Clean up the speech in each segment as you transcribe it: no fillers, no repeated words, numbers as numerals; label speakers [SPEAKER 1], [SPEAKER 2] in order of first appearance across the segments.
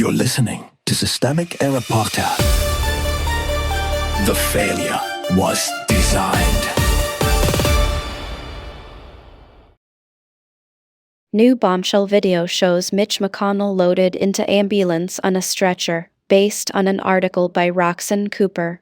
[SPEAKER 1] You're listening to Systemic Error Podcast. The failure was designed.
[SPEAKER 2] New bombshell video shows Mitch McConnell loaded into ambulance on a stretcher, based on an article by Roxanne Cooper.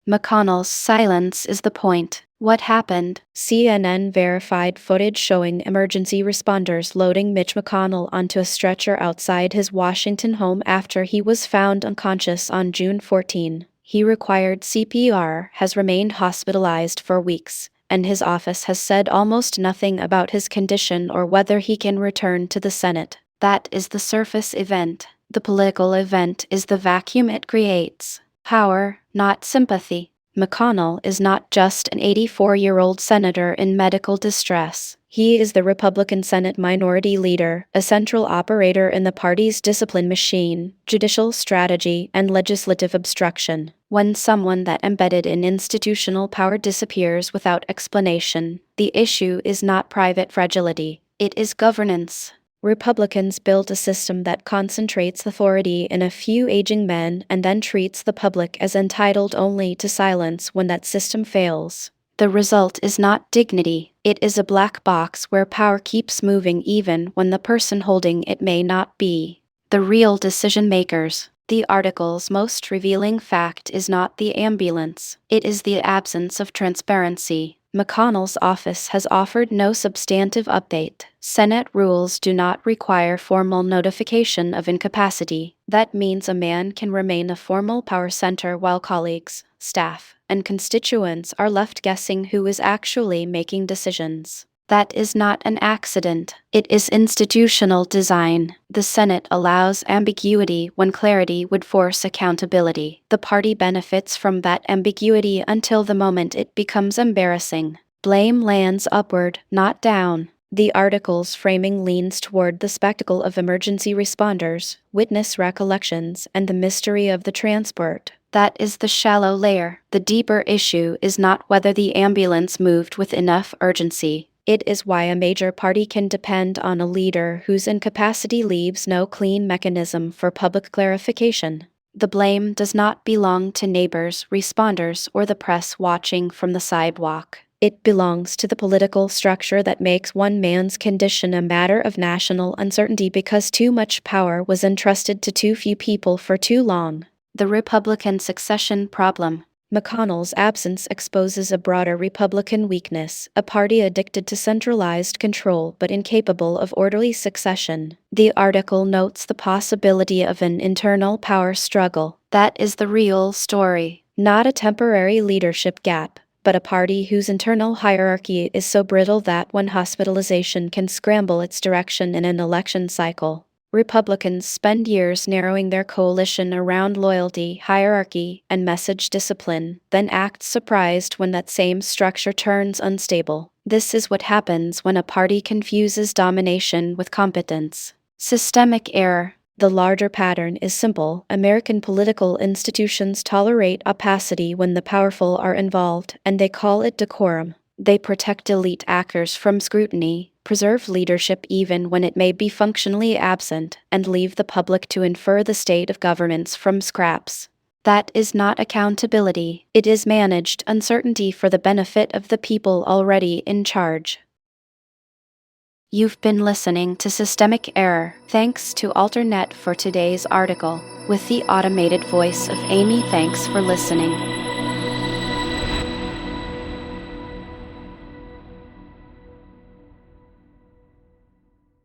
[SPEAKER 2] McConnell's silence is the point. What happened? CNN verified footage showing emergency responders loading Mitch McConnell onto a stretcher outside his Washington home after he was found unconscious on June 14. He required CPR, has remained hospitalized for weeks, and his office has said almost nothing about his condition or whether he can return to the Senate. That is the surface event. The political event is the vacuum it creates. Power, not sympathy. McConnell is not just an 84-year-old senator in medical distress. He is the Republican Senate Minority Leader, a central operator in the party's discipline machine, judicial strategy, and legislative obstruction. When someone that embedded in institutional power disappears without explanation, the issue is not private fragility, it is governance. Republicans built a system that concentrates authority in a few aging men and then treats the public as entitled only to silence when that system fails. The result is not dignity, it is a black box where power keeps moving even when the person holding it may not be. The real decision makers. The article's most revealing fact is not the ambulance, it is the absence of transparency. McConnell's office has offered no substantive update. Senate rules do not require formal notification of incapacity. That means a man can remain a formal power center while colleagues, staff, and constituents are left guessing who is actually making decisions. That is not an accident, it is institutional design. The Senate allows ambiguity when clarity would force accountability. The party benefits from that ambiguity until the moment it becomes embarrassing. Blame lands upward, not down. The article's framing leans toward the spectacle of emergency responders, witness recollections, and the mystery of the transport. That is the shallow layer. The deeper issue is not whether the ambulance moved with enough urgency. It is why a major party can depend on a leader whose incapacity leaves no clean mechanism for public clarification. The blame does not belong to neighbors, responders, or the press watching from the sidewalk. It belongs to the political structure that makes one man's condition a matter of national uncertainty because too much power was entrusted to too few people for too long. The Republican succession problem. McConnell's absence exposes a broader Republican weakness, a party addicted to centralized control but incapable of orderly succession. The article notes the possibility of an internal power struggle. That is the real story, not a temporary leadership gap, but a party whose internal hierarchy is so brittle that one hospitalization can scramble its direction in an election cycle. Republicans spend years narrowing their coalition around loyalty, hierarchy, and message discipline, then act surprised when that same structure turns unstable. This is what happens when a party confuses domination with competence. Systemic error. The larger pattern is simple. American political institutions tolerate opacity when the powerful are involved, and they call it decorum. They protect elite actors from scrutiny, preserve leadership even when it may be functionally absent, and leave the public to infer the state of governments from scraps. That is not accountability, it is managed uncertainty for the benefit of the people already in charge. You've been listening to Systemic Error. Thanks to Alternet for today's article. With the automated voice of Amy, thanks for listening.